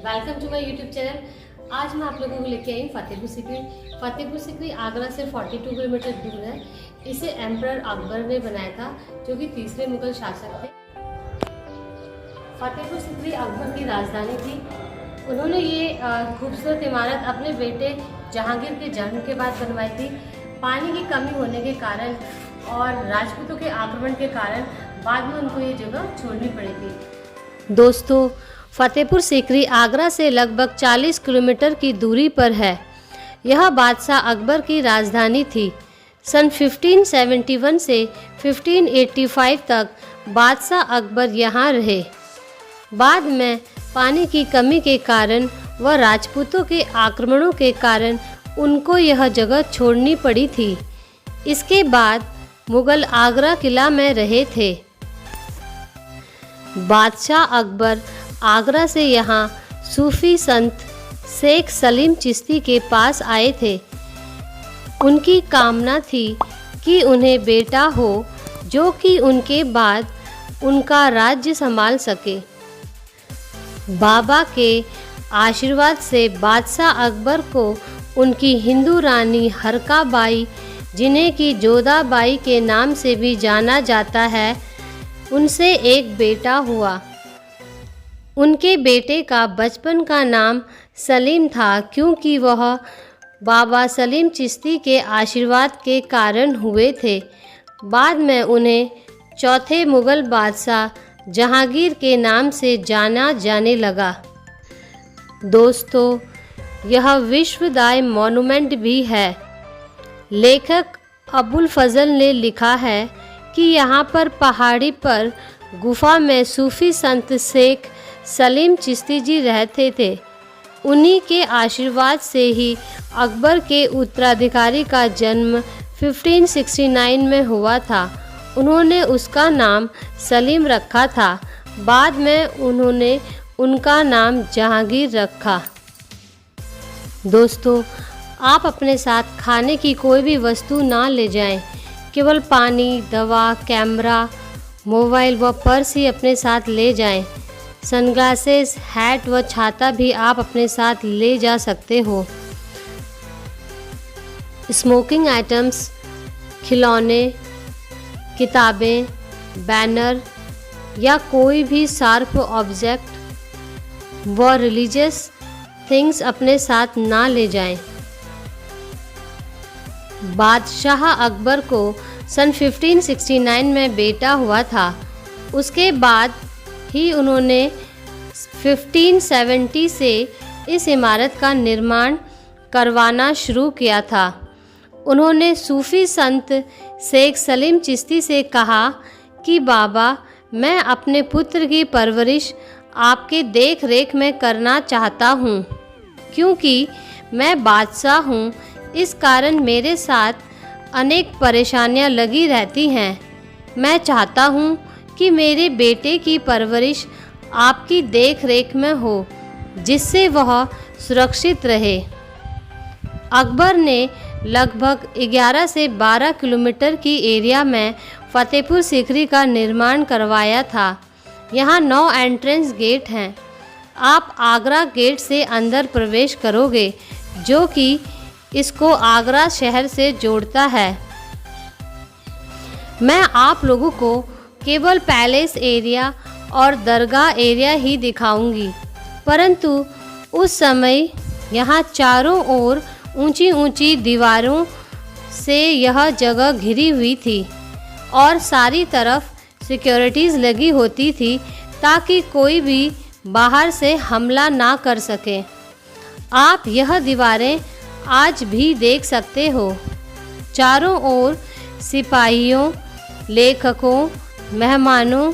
Welcome to my YouTube channel. आज मैं आप लोगों को लेके आई हूँ फतेहपुर सीकरी। फतेहपुर सीकरी आगरा से 42 किलोमीटर दूर है। इसे एम्परर अकबर ने बनाया था, जो कि तीसरे मुगल शासक थे। फतेहपुर सीकरी अकबर की राजधानी थी। उन्होंने ये खूबसूरत इमारत अपने बेटे जहांगीर के जन्म के बाद बनवाई थी। पानी की कमी होने के कारण और राजपूतों के आक्रमण के कारण बाद में उनको ये जगह छोड़नी पड़ी थी। दोस्तों, फतेहपुर सीकरी आगरा से लगभग 40 किलोमीटर की दूरी पर है। यह बादशाह अकबर की राजधानी थी। सन 1571 से 1585 तक बादशाह अकबर यहाँ रहे। बाद में पानी की कमी के कारण व राजपूतों के आक्रमणों के कारण उनको यह जगह छोड़नी पड़ी थी। इसके बाद मुगल आगरा किला में रहे थे। बादशाह अकबर आगरा से यहाँ सूफी संत शेख सलीम चिश्ती के पास आए थे। उनकी कामना थी कि उन्हें बेटा हो, जो कि उनके बाद उनका राज्य संभाल सके। बाबा के आशीर्वाद से बादशाह अकबर को उनकी हिंदू रानी हरका बाई, जिन्हें कि जोधा बाई के नाम से भी जाना जाता है, उनसे एक बेटा हुआ। उनके बेटे का बचपन का नाम सलीम था, क्योंकि वह बाबा सलीम चिश्ती के आशीर्वाद के कारण हुए थे। बाद में उन्हें चौथे मुगल बादशाह जहांगीर के नाम से जाना जाने लगा। दोस्तों, यह विश्वदाय मॉन्यूमेंट भी है। लेखक अबुल फजल ने लिखा है कि यहाँ पर पहाड़ी पर गुफा में सूफी संत शेख सलीम चिश्ती जी रहते थे। उन्हीं के आशीर्वाद से ही अकबर के उत्तराधिकारी का जन्म 1569 में हुआ था। उन्होंने उसका नाम सलीम रखा था। बाद में उन्होंने उनका नाम जहांगीर रखा। दोस्तों, आप अपने साथ खाने की कोई भी वस्तु ना ले जाएं। केवल पानी, दवा, कैमरा, मोबाइल व पर्स ही अपने साथ ले जाएं। सनग्लासेस, हैट व छाता भी आप अपने साथ ले जा सकते हो। स्मोकिंग आइटम्स, खिलौने, किताबें, बैनर या कोई भी शार्प ऑब्जेक्ट व रिलीजियस थिंग्स अपने साथ ना ले जाएं। बादशाह अकबर को सन 1569 में बेटा हुआ था। उसके बाद ही उन्होंने 1570 से इस इमारत का निर्माण करवाना शुरू किया था। उन्होंने सूफी संत शेख सलीम चिश्ती से कहा कि बाबा, मैं अपने पुत्र की परवरिश आपके देख रेख में करना चाहता हूँ, क्योंकि मैं बादशाह हूँ। इस कारण मेरे साथ अनेक परेशानियाँ लगी रहती हैं। मैं चाहता हूँ कि मेरे बेटे की परवरिश आपकी देख रेख में हो, जिससे वह सुरक्षित रहे। अकबर ने लगभग 11 से 12 किलोमीटर की एरिया में फतेहपुर सीकरी का निर्माण करवाया था। यहाँ 9 एंट्रेंस गेट हैं। आप आगरा गेट से अंदर प्रवेश करोगे, जो कि इसको आगरा शहर से जोड़ता है। मैं आप लोगों को केवल पैलेस एरिया और दरगाह एरिया ही दिखाऊंगी, परंतु उस समय यहाँ चारों ओर ऊंची ऊंची दीवारों से यह जगह घिरी हुई थी और सारी तरफ सिक्योरिटीज़ लगी होती थी, ताकि कोई भी बाहर से हमला ना कर सके। आप यह दीवारें आज भी देख सकते हो। चारों ओर सिपाहियों, लेखकों, मेहमानों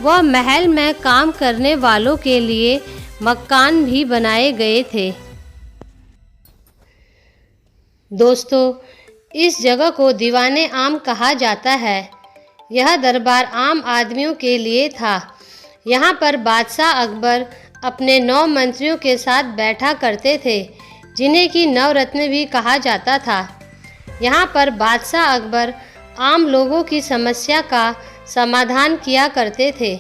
व महल में काम करने वालों के लिए मकान भी बनाए गए थे। दोस्तों, इस जगह को दीवाने आम कहा जाता है। यह दरबार आम आदमियों के लिए था। यहाँ पर बादशाह अकबर अपने 9 मंत्रियों के साथ बैठा करते थे, जिन्हें कि नवरत्न भी कहा जाता था। यहाँ पर बादशाह अकबर आम लोगों की समस्या का समाधान किया करते थे।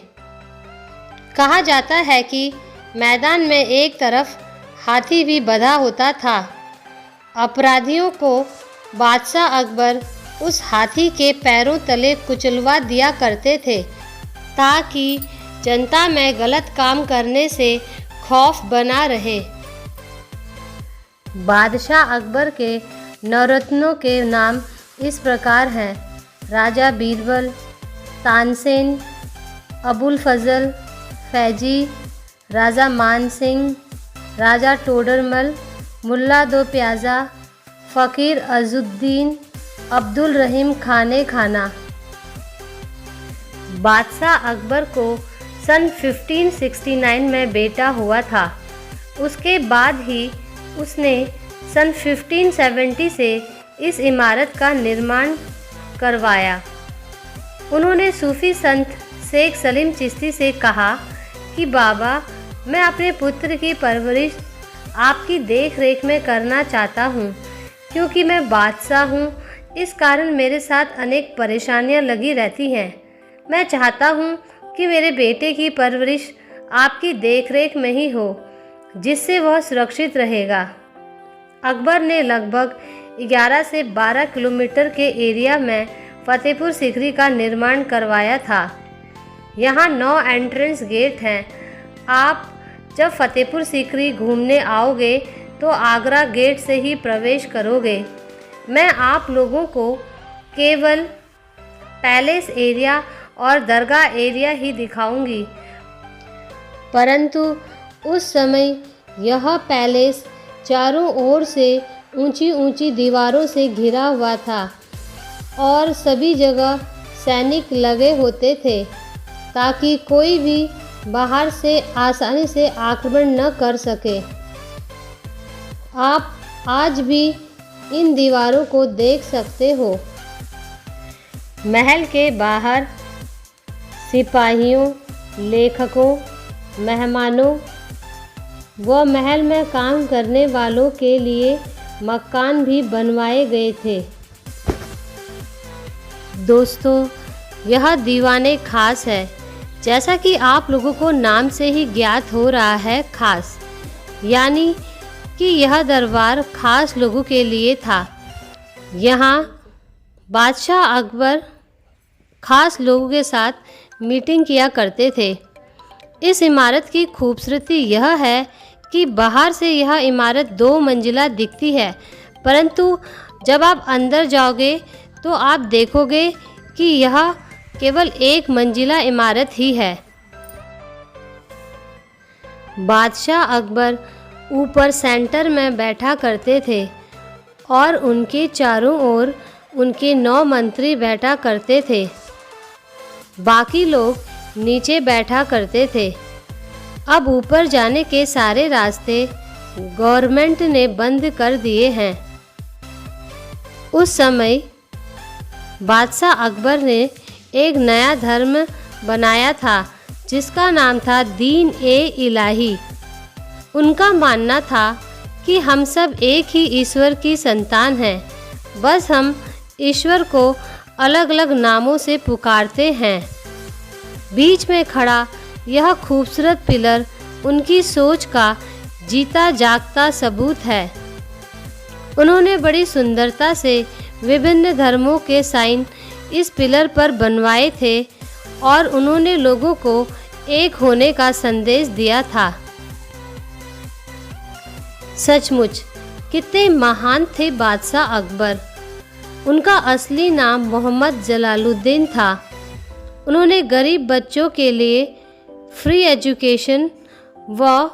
कहा जाता है कि मैदान में एक तरफ हाथी भी बंधा होता था। अपराधियों को बादशाह अकबर उस हाथी के पैरों तले कुचलवा दिया करते थे ताकि जनता में गलत काम करने से खौफ बना रहे। बादशाह अकबर के नवरत्नों के नाम इस प्रकार हैं: राजा बीरबल, तानसेन, अबुल फजल, फैजी, राजा मान सिंह, राजा टोडरमल, मुल्ला दो प्याजा, फ़कीर अजुद्दीन, अब्दुल रहीम खाने खाना। बादशाह अकबर को सन 1569 में बेटा हुआ था। उसके बाद ही उसने सन 1570 से इस इमारत का निर्माण करवाया। उन्होंने सूफी संत शेख सलीम चिश्ती से कहा कि बाबा, मैं अपने पुत्र की परवरिश आपकी देख रेख में करना चाहता हूँ, क्योंकि मैं बादशाह हूँ। इस कारण मेरे साथ अनेक परेशानियाँ लगी रहती हैं। मैं चाहता हूँ कि मेरे बेटे की परवरिश आपकी देख रेख में ही हो, जिससे वह सुरक्षित रहेगा। अकबर ने लगभग 11 से 12 किलोमीटर के एरिया में फतेहपुर सीकरी का निर्माण करवाया था। यहाँ 9 एंट्रेंस गेट हैं। आप जब फतेहपुर सीकरी घूमने आओगे तो आगरा गेट से ही प्रवेश करोगे। मैं आप लोगों को केवल पैलेस एरिया और दरगाह एरिया ही दिखाऊंगी, परंतु उस समय यह पैलेस चारों ओर से ऊंची ऊंची दीवारों से घिरा हुआ था और सभी जगह सैनिक लगे होते थे ताकि कोई भी बाहर से आसानी से आक्रमण न कर सके। आप आज भी इन दीवारों को देख सकते हो। महल के बाहर सिपाहियों, लेखकों, मेहमानों व महल में काम करने वालों के लिए मकान भी बनवाए गए थे। दोस्तों, यह दीवाने खास है, जैसा कि आप लोगों को नाम से ही ज्ञात हो रहा है, खास, यानी कि यह दरबार खास लोगों के लिए था। यहाँ बादशाह अकबर खास लोगों के साथ मीटिंग किया करते थे। इस इमारत की खूबसूरती यह है कि बाहर से यह इमारत 2 मंजिला दिखती है, परंतु जब आप अंदर जाओगे तो आप देखोगे कि यह केवल 1 मंजिला इमारत ही है। बादशाह अकबर ऊपर सेंटर में बैठा करते थे और उनके चारों ओर उनके 9 मंत्री बैठा करते थे। बाकी लोग नीचे बैठा करते थे। अब ऊपर जाने के सारे रास्ते गवर्नमेंट ने बंद कर दिए हैं। उस समय बादशाह अकबर ने एक नया धर्म बनाया था जिसका नाम था दीन ए इलाही। उनका मानना था कि हम सब एक ही ईश्वर की संतान हैं, बस हम ईश्वर को अलग अलग नामों से पुकारते हैं। बीच में खड़ा यह खूबसूरत पिलर उनकी सोच का जीता जागता सबूत है। उन्होंने बड़ी सुंदरता से विभिन्न धर्मों के साइन इस पिलर पर बनवाए थे और उन्होंने लोगों को एक होने का संदेश दिया था। सचमुच कितने महान थे बादशाह अकबर। उनका असली नाम मोहम्मद जलालुद्दीन था। उन्होंने गरीब बच्चों के लिए फ्री एजुकेशन व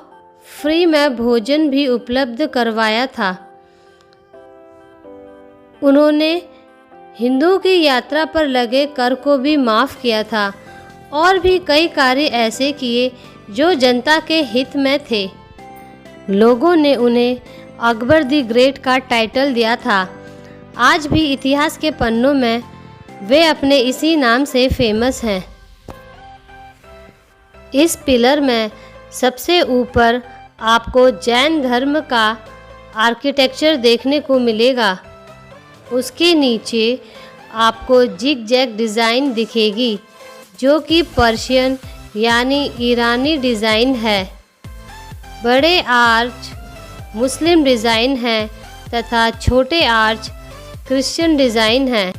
फ्री में भोजन भी उपलब्ध करवाया था। उन्होंने हिंदुओं की यात्रा पर लगे कर को भी माफ़ किया था और भी कई कार्य ऐसे किए जो जनता के हित में थे। लोगों ने उन्हें अकबर द ग्रेट का टाइटल दिया था। आज भी इतिहास के पन्नों में वे अपने इसी नाम से फेमस हैं। इस पिलर में सबसे ऊपर आपको जैन धर्म का आर्किटेक्चर देखने को मिलेगा। उसके नीचे आपको जिग जैग डिज़ाइन दिखेगी जो कि पर्शियन यानी ईरानी डिज़ाइन है। बड़े आर्च मुस्लिम डिज़ाइन हैं तथा छोटे आर्च क्रिश्चियन डिज़ाइन हैं।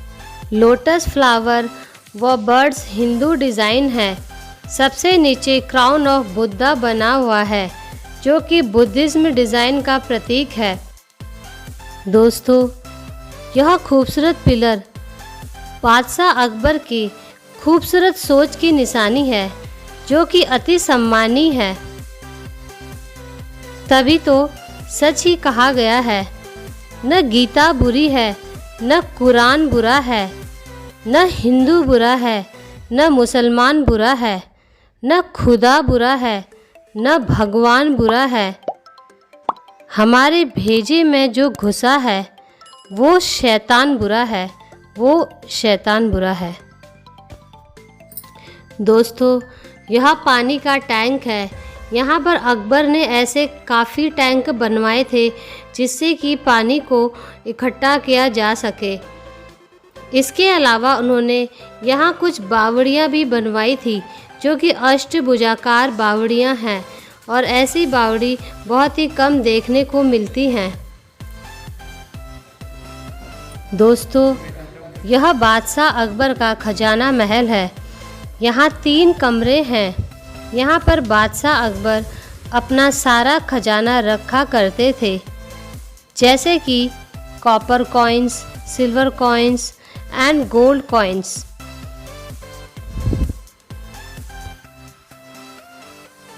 लोटस फ्लावर व बर्ड्स हिंदू डिज़ाइन है। सबसे नीचे क्राउन ऑफ बुद्धा बना हुआ है जो कि बुद्धिज्म डिज़ाइन का प्रतीक है। दोस्तों, यह खूबसूरत पिलर बादशाह अकबर की खूबसूरत सोच की निशानी है जो कि अति सम्मानीय है। तभी तो सच ही कहा गया है, न गीता बुरी है, न कुरान बुरा है, न हिंदू बुरा है, न मुसलमान बुरा है, न खुदा बुरा है, न भगवान बुरा है। हमारे भेजे में जो घुसा है वो शैतान बुरा है, वो शैतान बुरा है। दोस्तों, यह पानी का टैंक है। यहाँ पर अकबर ने ऐसे काफ़ी टैंक बनवाए थे जिससे कि पानी को इकट्ठा किया जा सके। इसके अलावा उन्होंने यहाँ कुछ बावड़ियाँ भी बनवाई थी जो कि अष्टभुजाकार बावड़ियाँ हैं और ऐसी बावड़ी बहुत ही कम देखने को मिलती हैं। दोस्तों, यह बादशाह अकबर का खजाना महल है। यहाँ 3 कमरे हैं। यहाँ पर बादशाह अकबर अपना सारा खजाना रखा करते थे, जैसे कि copper coins, silver coins and gold coins.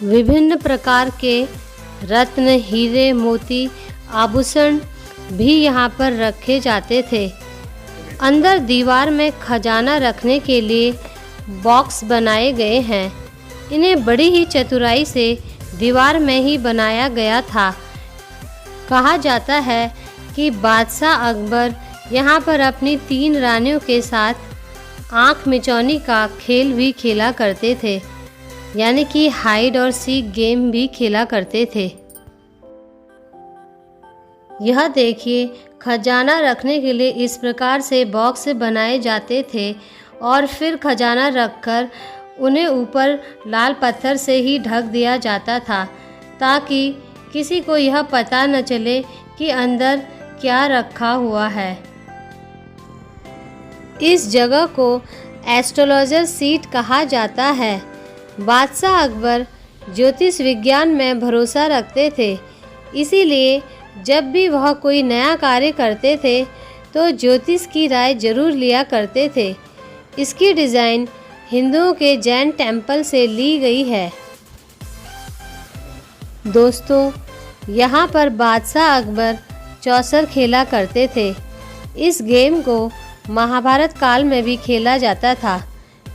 विभिन्न प्रकार के रत्न, हीरे, मोती, आभूषण भी यहाँ पर रखे जाते थे। अंदर दीवार में खजाना रखने के लिए बॉक्स बनाए गए हैं। इन्हें बड़ी ही चतुराई से दीवार में ही बनाया गया था। कहा जाता है कि बादशाह अकबर यहाँ पर अपनी 3 रानियों के साथ आँख मिचौनी का खेल भी खेला करते थे, यानी कि हाइड और सीक गेम भी खेला करते थे। यह देखिए, खजाना रखने के लिए इस प्रकार से बॉक्स बनाए जाते थे और फिर खजाना रखकर उन्हें ऊपर लाल पत्थर से ही ढक दिया जाता था ताकि किसी को यह पता न चले कि अंदर क्या रखा हुआ है। इस जगह को एस्ट्रोलॉजर सीट कहा जाता है। बादशाह अकबर ज्योतिष विज्ञान में भरोसा रखते थे, इसीलिए जब भी वह कोई नया कार्य करते थे तो ज्योतिष की राय जरूर लिया करते थे। इसकी डिज़ाइन हिंदुओं के जैन टेम्पल से ली गई है। दोस्तों, यहाँ पर बादशाह अकबर चौसर खेला करते थे। इस गेम को महाभारत काल में भी खेला जाता था।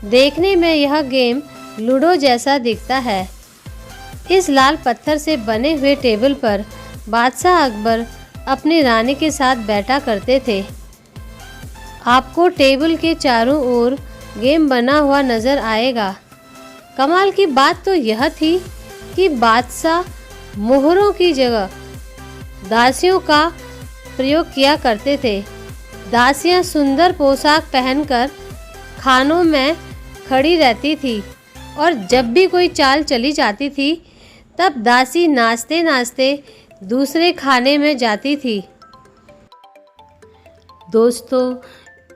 देखने में यह गेम लूडो जैसा दिखता है। इस लाल पत्थर से बने हुए टेबल पर बादशाह अकबर अपनी रानी के साथ बैठा करते थे। आपको टेबल के चारों ओर गेम बना हुआ नज़र आएगा। कमाल की बात तो यह थी कि बादशाह मोहरों की जगह दासियों का प्रयोग किया करते थे। दासियां सुंदर पोशाक पहनकर खानों में खड़ी रहती थी और जब भी कोई चाल चली जाती थी तब दासी नाचते नाचते दूसरे खाने में जाती थी। दोस्तों,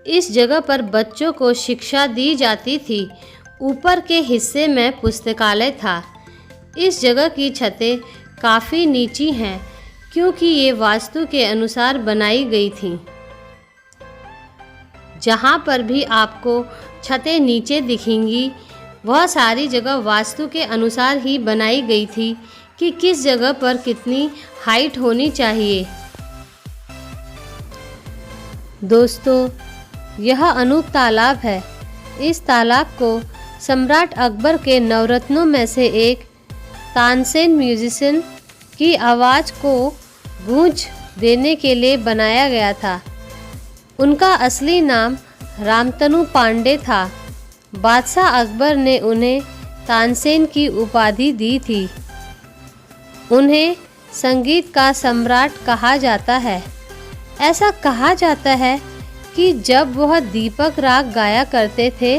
इस जगह पर बच्चों को शिक्षा दी जाती थी। ऊपर के हिस्से में पुस्तकालय था। इस जगह की छतें काफ़ी नीची हैं क्योंकि ये वास्तु के अनुसार बनाई गई थी। जहाँ पर भी आपको छतें नीचे दिखेंगी वह सारी जगह वास्तु के अनुसार ही बनाई गई थी कि किस जगह पर कितनी हाइट होनी चाहिए। दोस्तों, यह अनूप तालाब है। इस तालाब को सम्राट अकबर के नवरत्नों में से एक तानसेन म्यूजिशियन की आवाज़ को गूंज देने के लिए बनाया गया था। उनका असली नाम रामतनु पांडे था। बादशाह अकबर ने उन्हें तानसेन की उपाधि दी थी। उन्हें संगीत का सम्राट कहा जाता है। ऐसा कहा जाता है कि जब वह दीपक राग गाया करते थे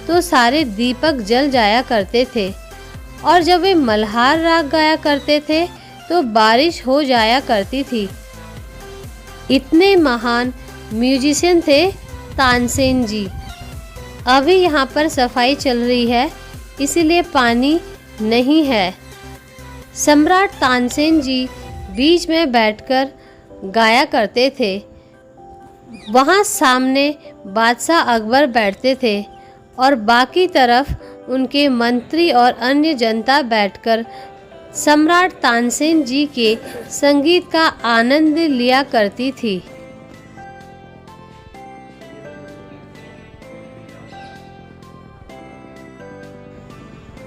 तो सारे दीपक जल जाया करते थे और जब वे मल्हार राग गाया करते थे तो बारिश हो जाया करती थी। इतने महान म्यूजिशियन थे तानसेन जी। अभी यहाँ पर सफाई चल रही है, इसीलिए पानी नहीं है। सम्राट तानसेन जी बीच में बैठकर गाया करते थे। वहाँ सामने बादशाह अकबर बैठते थे और बाकी तरफ उनके मंत्री और अन्य जनता बैठकर सम्राट तानसेन जी के संगीत का आनंद लिया करती थी।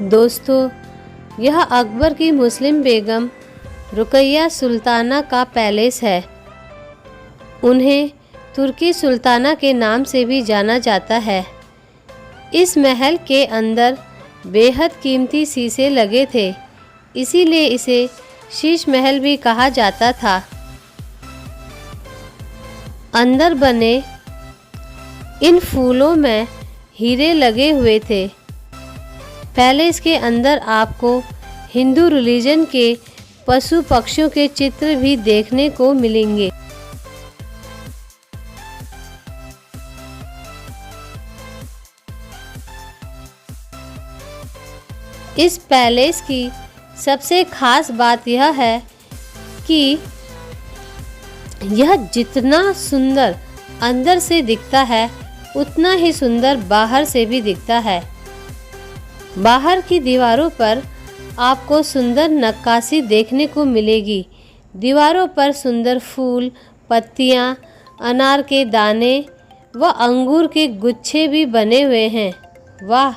दोस्तों, यह अकबर की मुस्लिम बेगम रुकैया सुल्ताना का पैलेस है। उन्हें तुर्की सुल्ताना के नाम से भी जाना जाता है। इस महल के अंदर बेहद कीमती शीशे लगे थे, इसीलिए इसे शीश महल भी कहा जाता था। अंदर बने इन फूलों में हीरे लगे हुए थे। पैलेस के अंदर आपको हिंदू रिलीजन के पशु पक्षियों के चित्र भी देखने को मिलेंगे। इस पैलेस की सबसे खास बात यह है कि यह जितना सुंदर अंदर से दिखता है उतना ही सुंदर बाहर से भी दिखता है। बाहर की दीवारों पर आपको सुंदर नक्काशी देखने को मिलेगी। दीवारों पर सुंदर फूल, पत्तियां, अनार के दाने व अंगूर के गुच्छे भी बने हुए हैं। वाह,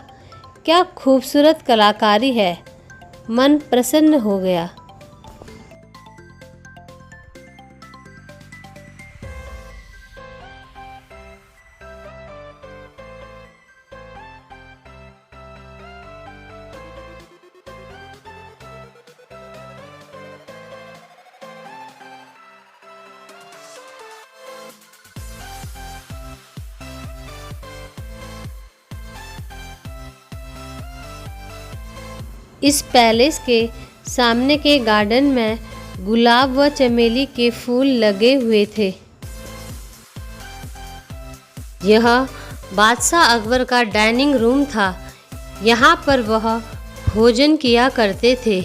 क्या खूबसूरत कलाकारी है, मन प्रसन्न हो गया। इस पैलेस के सामने के गार्डन में गुलाब व चमेली के फूल लगे हुए थे। यह बादशाह अकबर का डाइनिंग रूम था। यहाँ पर वह भोजन किया करते थे।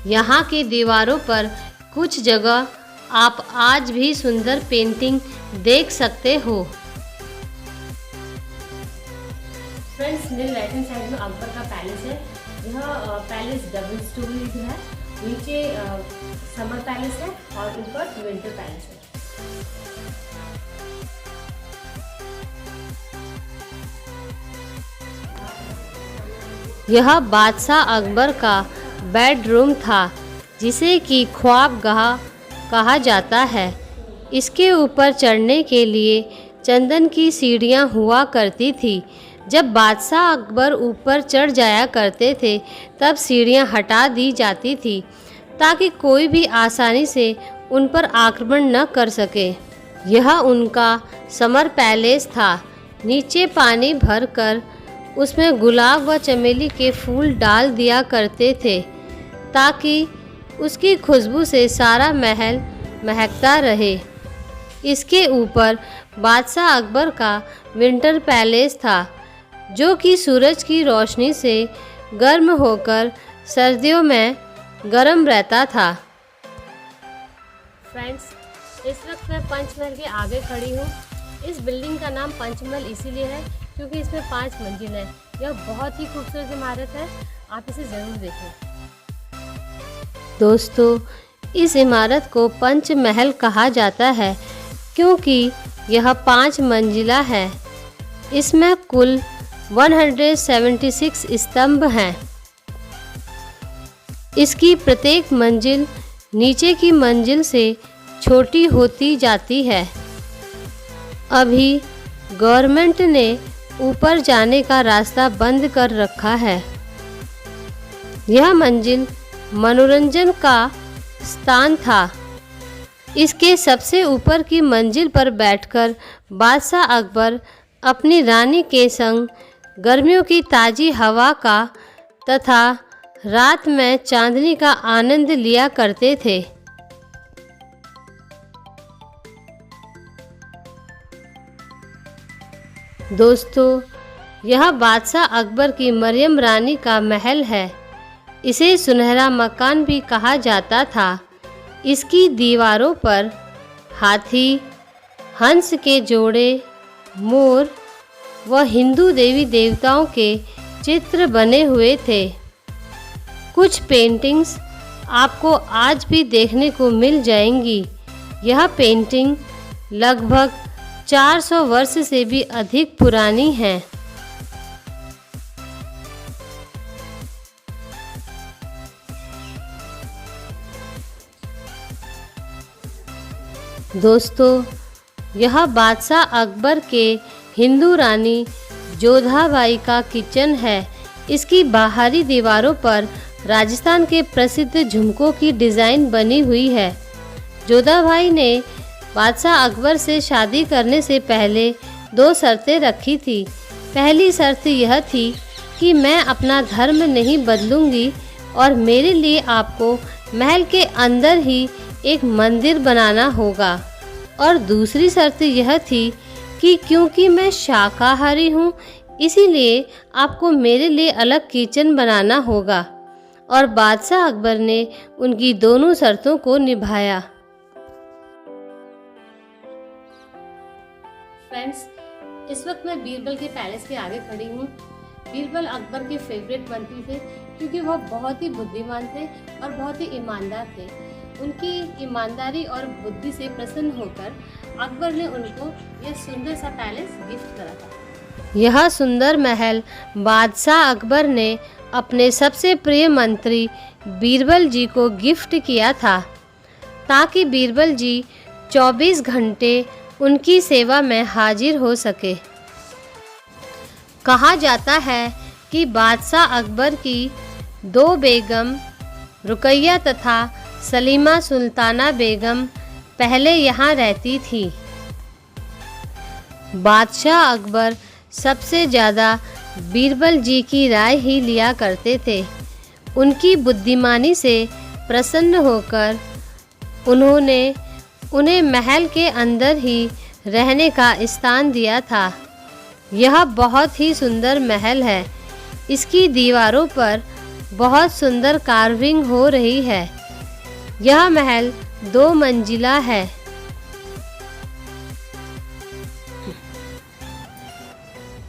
यहाँ की दीवारों पर कुछ जगह आप आज भी सुंदर पेंटिंग देख सकते हो। फ्रेंड्स, मेरे राइट हैंड साइड में अकबर का पैलेस है। यह पैलेस डबल स्टोरी है। नीचे समर पैलेस है और ऊपर विंटर पैलेस है। यह बादशाह अकबर का बेडरूम था, जिसे कि ख्वाबगाह कहा जाता है। इसके ऊपर चढ़ने के लिए चंदन की सीढ़ियाँ हुआ करती थी। जब बादशाह अकबर ऊपर चढ़ जाया करते थे तब सीढ़ियाँ हटा दी जाती थी ताकि कोई भी आसानी से उन पर आक्रमण न कर सके। यह उनका समर पैलेस था। नीचे पानी भरकर उसमें गुलाब व चमेली के फूल डाल दिया करते थे ताकि उसकी खुशबू से सारा महल महकता रहे। इसके ऊपर बादशाह अकबर का विंटर पैलेस था, जो कि सूरज की रोशनी से गर्म होकर सर्दियों में गर्म रहता था। फ्रेंड्स, इस वक्त मैं पंचमहल के आगे खड़ी हूँ। इस बिल्डिंग का नाम पंचमहल इसीलिए है क्योंकि इसमें 5 मंजिल है। यह बहुत ही खूबसूरत इमारत है, आप इसे ज़रूर देखें। दोस्तों, इस इमारत को पंचमहल कहा जाता है क्योंकि यह 5 मंजिला है। इसमें कुल 176 स्तंभ हैं। इसकी प्रत्येक मंजिल नीचे की मंजिल से छोटी होती जाती है। अभी गवर्नमेंट ने ऊपर जाने का रास्ता बंद कर रखा है। यह मंजिल मनोरंजन का स्थान था। इसके सबसे ऊपर की मंजिल पर बैठकर बादशाह अकबर अपनी रानी के संग गर्मियों की ताज़ी हवा का तथा रात में चांदनी का आनंद लिया करते थे। दोस्तों, यह बादशाह अकबर की मरियम रानी का महल है। इसे सुनहरा मकान भी कहा जाता था। इसकी दीवारों पर हाथी, हंस के जोड़े, मोर व हिंदू देवी देवताओं के चित्र बने हुए थे। कुछ पेंटिंग्स आपको आज भी देखने को मिल जाएंगी। यह पेंटिंग लगभग 400 वर्ष से भी अधिक पुरानी है। दोस्तों, यह बादशाह अकबर के हिंदू रानी जोधाबाई का किचन है। इसकी बाहरी दीवारों पर राजस्थान के प्रसिद्ध झुमकों की डिज़ाइन बनी हुई है। जोधाबाई ने बादशाह अकबर से शादी करने से पहले 2 शर्तें रखी थी। पहली शर्त यह थी कि मैं अपना धर्म नहीं बदलूंगी और मेरे लिए आपको महल के अंदर ही एक मंदिर बनाना होगा। और दूसरी शर्त यह थी कि क्योंकि मैं शाकाहारी हूँ, इसीलिए आपको मेरे लिए अलग किचन बनाना होगा। और बादशाह अकबर ने उनकी दोनों शर्तों को निभाया। फ्रेंड्स, इस वक्त मैं बीरबल के पैलेस के आगे खड़ी हूँ। बीरबल अकबर के फेवरेट मंत्री थे क्योंकि वह बहुत ही बुद्धिमान थे और बहुत ही ईमानदार थे। उनकी ईमानदारी और बुद्धि से प्रसन्न होकर अकबर ने उनको यह सुंदर सा पैलेस गिफ्ट करा था। यह सुंदर महल बादशाह अकबर ने अपने सबसे प्रिय मंत्री बीरबल जी को गिफ्ट किया था ताकि बीरबल जी 24 घंटे उनकी सेवा में हाजिर हो सके। कहा जाता है कि बादशाह अकबर की 2 बेगम रुकैया तथा सलीमा सुल्ताना बेगम पहले यहाँ रहती थी। बादशाह अकबर सबसे ज़्यादा बीरबल जी की राय ही लिया करते थे। उनकी बुद्धिमानी से प्रसन्न होकर उन्होंने उन्हें महल के अंदर ही रहने का स्थान दिया था। यह बहुत ही सुंदर महल है। इसकी दीवारों पर बहुत सुंदर कार्विंग हो रही है। यह महल 2 मंजिला है।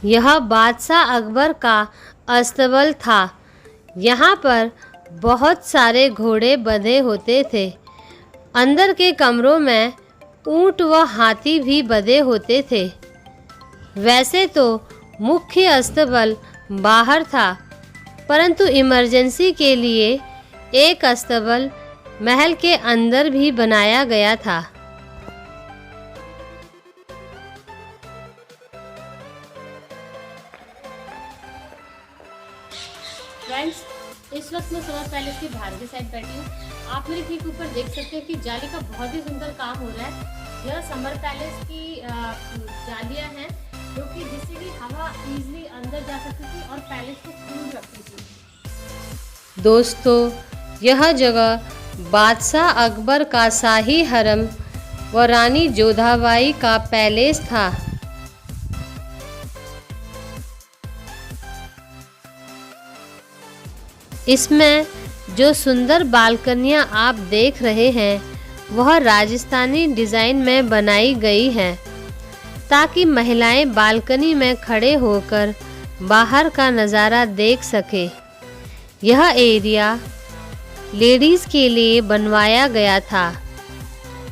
यह बादशाह अकबर का अस्तबल था। यहाँ पर बहुत सारे घोड़े बंधे होते थे। अंदर के कमरों में ऊंट व हाथी भी बंधे होते थे। वैसे तो मुख्य अस्तबल बाहर था, परंतु इमरजेंसी के लिए एक अस्तबल महल के अंदर भी बनाया गया था। फ्रेंड्स, इस वक्त मैं समर पैलेस के बाहर की साइड बैठी हूँ। आप मेरे ठीक ऊपर देख सकते हैं कि जाली का बहुत ही सुंदर काम हो रहा है। यह समर पैलेस की जालियाँ हैं जो कि जिससे कि हवा इजीली अंदर जा सकती थी और पैलेस को कूल रखती थी। दोस्तों, यह जगह बादशाह अकबर का शाही हरम व रानी जोधाबाई का पैलेस था। इसमें जो सुंदर बालकनियां आप देख रहे हैं वह राजस्थानी डिज़ाइन में बनाई गई हैं ताकि महिलाएं बालकनी में खड़े होकर बाहर का नज़ारा देख सके। यह एरिया लेडीज़ के लिए बनवाया गया था।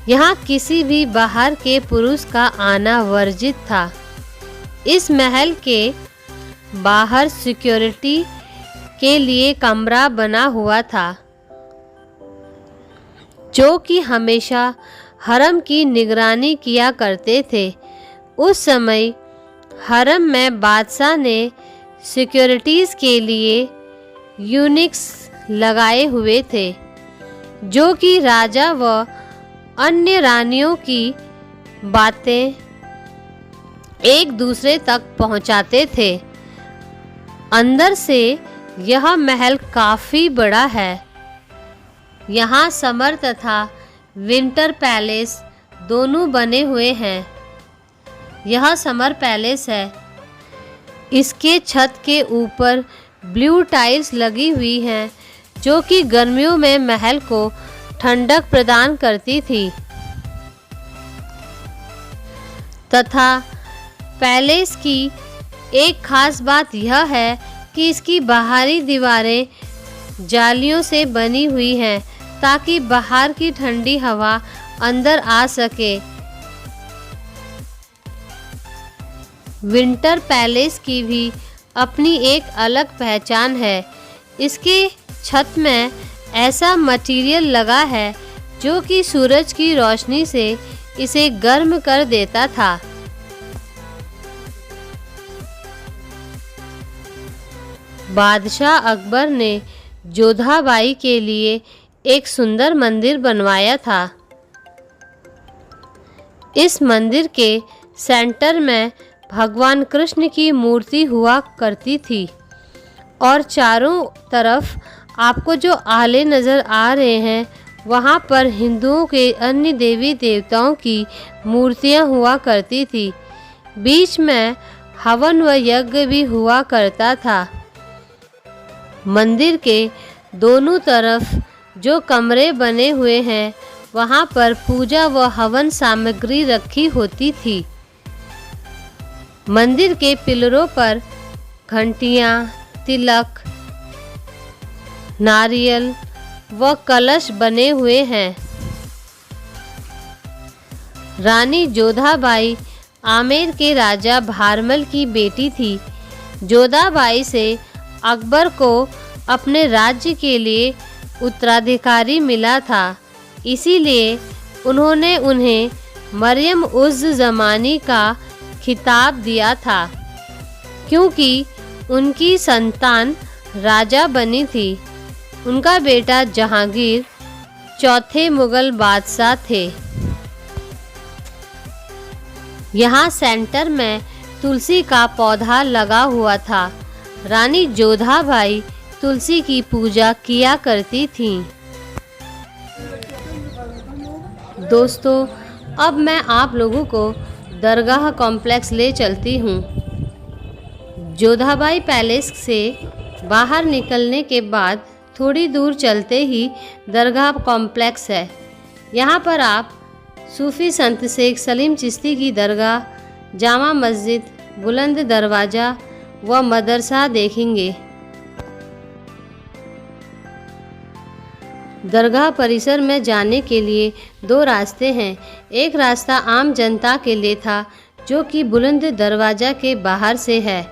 यहाँ किसी भी बाहर के पुरुष का आना वर्जित था। इस महल के बाहर सिक्योरिटी के लिए कमरा बना हुआ था जो कि हमेशा हरम की निगरानी किया करते थे। उस समय हरम में बादशाह ने सिक्योरिटीज़ के लिए यूनिक्स लगाए हुए थे जो कि राजा व अन्य रानियों की बातें एक दूसरे तक पहुंचाते थे। अंदर से यह महल काफ़ी बड़ा है। यहाँ समर तथा विंटर पैलेस दोनों बने हुए हैं। यह समर पैलेस है। इसके छत के ऊपर ब्लू टाइल्स लगी हुई हैं, जो कि गर्मियों में महल को ठंडक प्रदान करती थी। तथा पैलेस की एक खास बात यह है कि इसकी बाहरी दीवारें जालियों से बनी हुई हैं, ताकि बाहर की ठंडी हवा अंदर आ सके। विंटर पैलेस की भी अपनी एक अलग पहचान है। इसके छत में ऐसा मटेरियल लगा है जो कि सूरज की रोशनी से इसे गर्म कर देता था। बादशाह अकबर ने जोधाबाई के लिए एक सुंदर मंदिर बनवाया था। इस मंदिर के सेंटर में भगवान कृष्ण की मूर्ति हुआ करती थी और चारों तरफ आपको जो आले नज़र आ रहे हैं, वहाँ पर हिंदुओं के अन्य देवी देवताओं की मूर्तियाँ हुआ करती थी। बीच में हवन व यज्ञ भी हुआ करता था। मंदिर के दोनों तरफ जो कमरे बने हुए हैं, वहाँ पर पूजा व हवन सामग्री रखी होती थी। मंदिर के पिलरों पर घंटियाँ, तिलक, नारियल व कलश बने हुए हैं। रानी जोधाबाई आमेर के राजा भारमल की बेटी थी। जोधाबाई से अकबर को अपने राज्य के लिए उत्तराधिकारी मिला था, इसीलिए उन्होंने उन्हें मरियम उज़ ज़मानी का खिताब दिया था, क्योंकि उनकी संतान राजा बनी थी। उनका बेटा जहांगीर चौथे मुगल बादशाह थे। यहाँ सेंटर में तुलसी का पौधा लगा हुआ था। रानी जोधाबाई तुलसी की पूजा किया करती थीं। दोस्तों, अब मैं आप लोगों को दरगाह कॉम्प्लेक्स ले चलती हूँ। जोधाबाई पैलेस से बाहर निकलने के बाद थोड़ी दूर चलते ही दरगाह कॉम्प्लेक्स है। यहाँ पर आप सूफ़ी संत शेख सलीम चिश्ती की दरगाह, जामा मस्जिद, बुलंद दरवाज़ा व मदरसा देखेंगे। दरगाह परिसर में जाने के लिए दो रास्ते हैं। एक रास्ता आम जनता के लिए था, जो कि बुलंद दरवाज़ा के बाहर से है।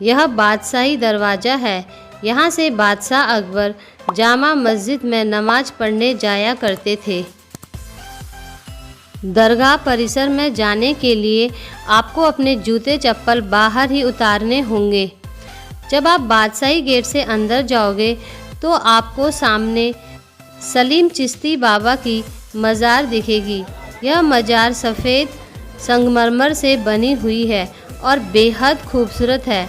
यह बादशाही दरवाज़ा है। यहाँ से बादशाह अकबर जामा मस्जिद में नमाज पढ़ने जाया करते थे। दरगाह परिसर में जाने के लिए आपको अपने जूते चप्पल बाहर ही उतारने होंगे। जब आप बादशाही गेट से अंदर जाओगे तो आपको सामने सलीम चिश्ती बाबा की मज़ार दिखेगी। यह मज़ार सफ़ेद संगमरमर से बनी हुई है और बेहद खूबसूरत है।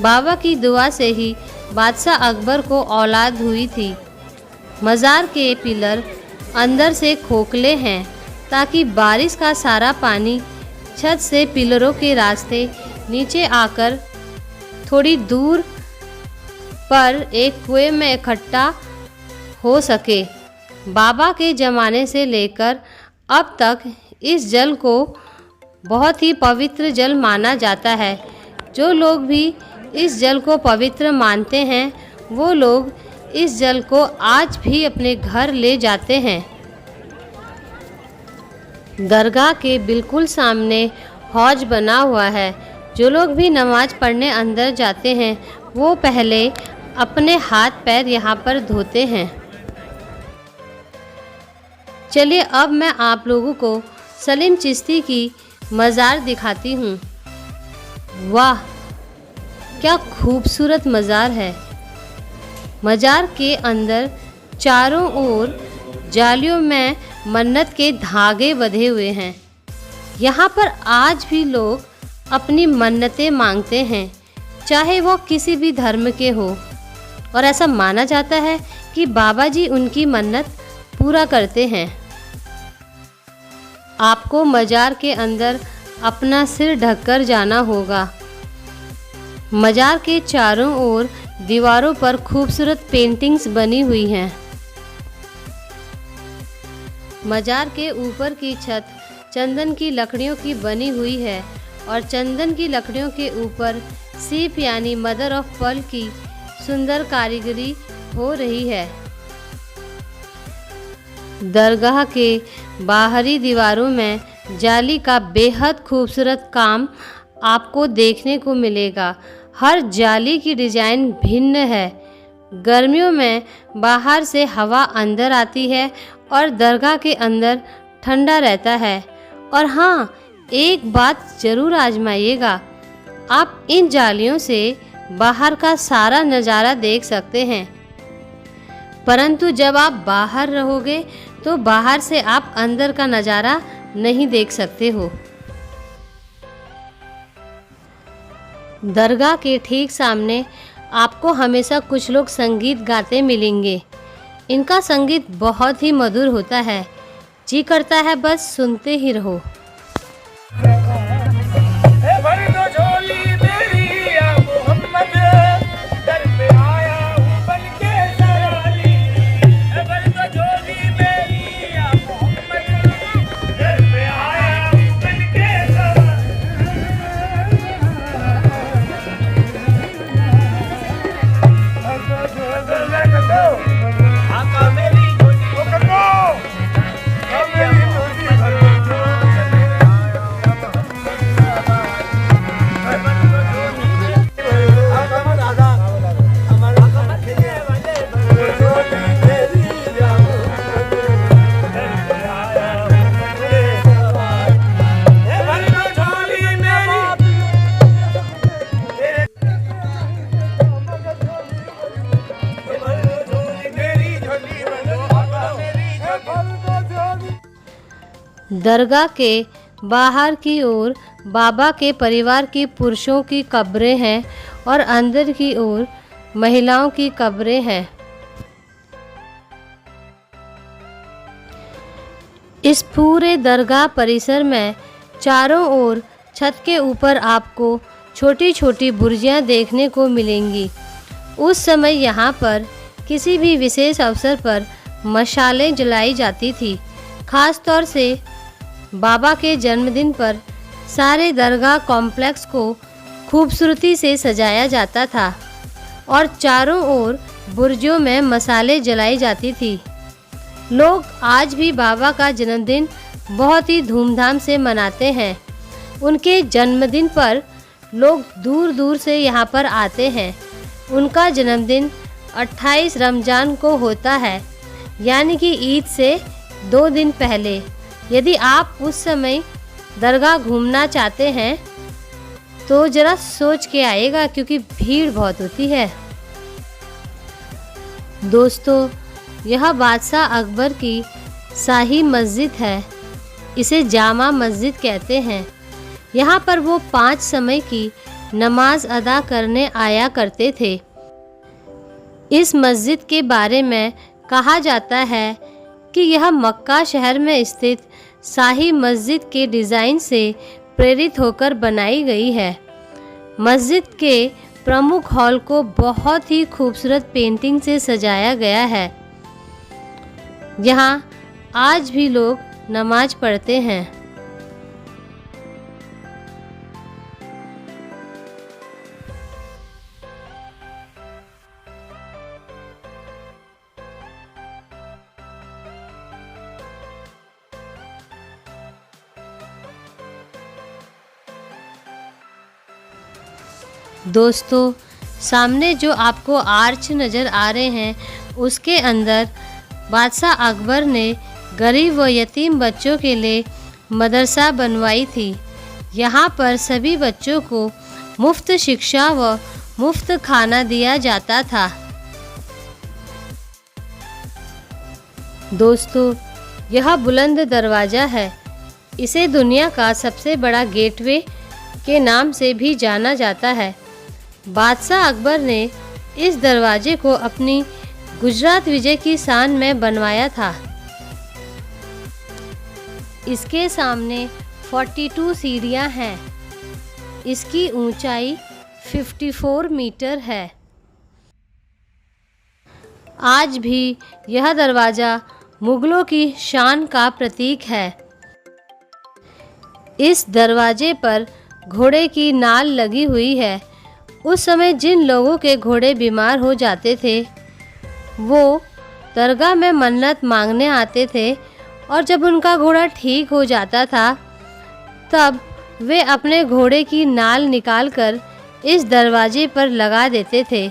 बाबा की दुआ से ही बादशाह अकबर को औलाद हुई थी। मज़ार के पिलर अंदर से खोखले हैं, ताकि बारिश का सारा पानी छत से पिलरों के रास्ते नीचे आकर थोड़ी दूर पर एक कुएं में इकट्ठा हो सके। बाबा के ज़माने से लेकर अब तक इस जल को बहुत ही पवित्र जल माना जाता है। जो लोग भी इस जल को पवित्र मानते हैं, वो लोग इस जल को आज भी अपने घर ले जाते हैं। दरगाह के बिल्कुल सामने हौज बना हुआ है। जो लोग भी नमाज पढ़ने अंदर जाते हैं, वो पहले अपने हाथ पैर यहाँ पर धोते हैं। चलिए अब मैं आप लोगों को सलीम चिश्ती की मज़ार दिखाती हूँ। वाह, क्या खूबसूरत मज़ार है। मज़ार के अंदर चारों ओर जालियों में मन्नत के धागे बंधे हुए हैं। यहाँ पर आज भी लोग अपनी मन्नतें मांगते हैं। चाहे वो किसी भी धर्म के हो। और ऐसा माना जाता है कि बाबा जी उनकी मन्नत पूरा करते हैं। आपको मजार के अंदर अपना सिर ढककर जाना होगा। मजार के चारों ओर दीवारों पर खूबसूरत पेंटिंग्स बनी हुई हैं। मजार के ऊपर की छत चंदन की लकड़ियों की बनी हुई है और चंदन की लकड़ियों के ऊपर सीप यानी मदर ऑफ पर्ल की सुंदर कारीगरी हो रही है। दरगाह के बाहरी दीवारों में जाली का बेहद खूबसूरत काम आपको देखने को मिलेगा। हर जाली की डिज़ाइन भिन्न है। गर्मियों में बाहर से हवा अंदर आती है और दरगाह के अंदर ठंडा रहता है। और हाँ, एक बात ज़रूर आजमाइएगा, आप इन जालियों से बाहर का सारा नज़ारा देख सकते हैं, परंतु जब आप बाहर रहोगे तो बाहर से आप अंदर का नज़ारा नहीं देख सकते हो। दरगाह के ठीक सामने आपको हमेशा कुछ लोग संगीत गाते मिलेंगे। इनका संगीत बहुत ही मधुर होता है, जी करता है बस सुनते ही रहो। दरगाह के बाहर की ओर बाबा के परिवार की पुरुषों की कब्रें हैं और अंदर की ओर महिलाओं की कब्रें हैं। इस पूरे दरगाह परिसर में चारों ओर छत के ऊपर आपको छोटी छोटी बुर्जियां देखने को मिलेंगी। उस समय यहाँ पर किसी भी विशेष अवसर पर मशालें जलाई जाती थी। खास तौर से बाबा के जन्मदिन पर सारे दरगाह कॉम्प्लेक्स को खूबसूरती से सजाया जाता था और चारों ओर बुर्जों में मसाले जलाई जाती थी। लोग आज भी बाबा का जन्मदिन बहुत ही धूमधाम से मनाते हैं। उनके जन्मदिन पर लोग दूर दूर से यहाँ पर आते हैं। उनका जन्मदिन 28 रमज़ान को होता है, यानी कि ईद से 2 दिन पहले। यदि आप उस समय दरगाह घूमना चाहते हैं तो ज़रा सोच के आइएगा, क्योंकि भीड़ बहुत होती है। दोस्तों, यह बादशाह अकबर की शाही मस्जिद है। इसे जामा मस्जिद कहते हैं। यहाँ पर वो 5 समय की नमाज अदा करने आया करते थे। इस मस्जिद के बारे में कहा जाता है कि यह मक्का शहर में स्थित शाही मस्जिद के डिज़ाइन से प्रेरित होकर बनाई गई है। मस्जिद के प्रमुख हॉल को बहुत ही खूबसूरत पेंटिंग से सजाया गया है। यहाँ आज भी लोग नमाज पढ़ते हैं। दोस्तों, सामने जो आपको आर्च नज़र आ रहे हैं, उसके अंदर बादशाह अकबर ने गरीब व यतीम बच्चों के लिए मदरसा बनवाई थी। यहाँ पर सभी बच्चों को मुफ्त शिक्षा व मुफ्त खाना दिया जाता था। दोस्तों, यह बुलंद दरवाज़ा है। इसे दुनिया का सबसे बड़ा गेटवे के नाम से भी जाना जाता है। बादशाह अकबर ने इस दरवाजे को अपनी गुजरात विजय की शान में बनवाया था। इसके सामने 42 सीढ़ियां हैं। इसकी ऊंचाई 54 मीटर है। आज भी यह दरवाज़ा मुगलों की शान का प्रतीक है। इस दरवाजे पर घोड़े की नाल लगी हुई है। उस समय जिन लोगों के घोड़े बीमार हो जाते थे वो दरगाह में मन्नत मांगने आते थे और जब उनका घोड़ा ठीक हो जाता था तब वे अपने घोड़े की नाल निकालकर इस दरवाजे पर लगा देते थे।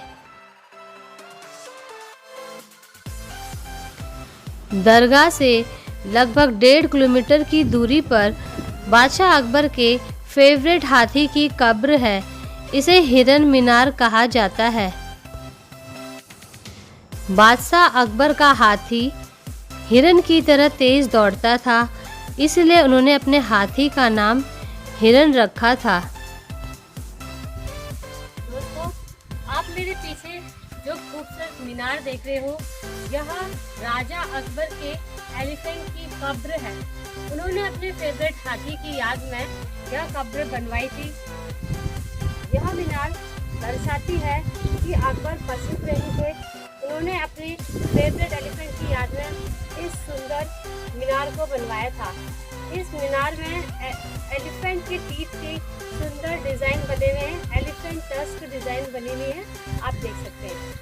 दरगाह से लगभग 1.5 किलोमीटर की दूरी पर बादशाह अकबर के फेवरेट हाथी की कब्र है। इसे हिरन मीनार कहा जाता है। बादशाह अकबर का हाथी हिरन की तरह तेज दौड़ता था, इसलिए उन्होंने अपने हाथी का नाम हिरन रखा था। दोस्तों, आप मेरे पीछे जो खूबसूरत मीनार देख रहे हो, यह राजा अकबर के एलिफेंट की कब्र है। उन्होंने अपने फेवरेट हाथी की याद में यह कब्र बनवाई थी। यह मीनार दर्शाती है कि अकबर पशु प्रेमी थे। उन्होंने अपने फेवरेट एलिफेंट की याद में इस सुंदर मीनार को बनवाया था। इस मीनार में एलिफेंट के टीथ की सुंदर डिज़ाइन बने हुए हैं। एलिफेंट टस्क डिज़ाइन बनी हुई है, आप देख सकते हैं।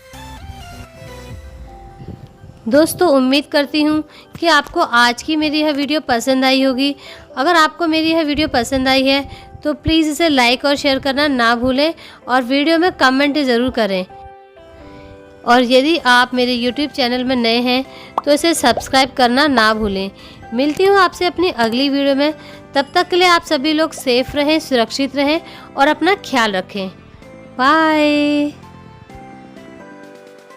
दोस्तों, उम्मीद करती हूँ कि आपको आज की मेरी यह वीडियो पसंद आई होगी। अगर आपको मेरी यह वीडियो पसंद आई है तो प्लीज़ इसे लाइक और शेयर करना ना भूलें और वीडियो में कमेंट ज़रूर करें। और यदि आप मेरे YouTube चैनल में नए हैं तो इसे सब्सक्राइब करना ना भूलें। मिलती हूँ आपसे अपनी अगली वीडियो में। तब तक के लिए आप सभी लोग सेफ रहें, सुरक्षित रहें और अपना ख्याल रखें। बाय।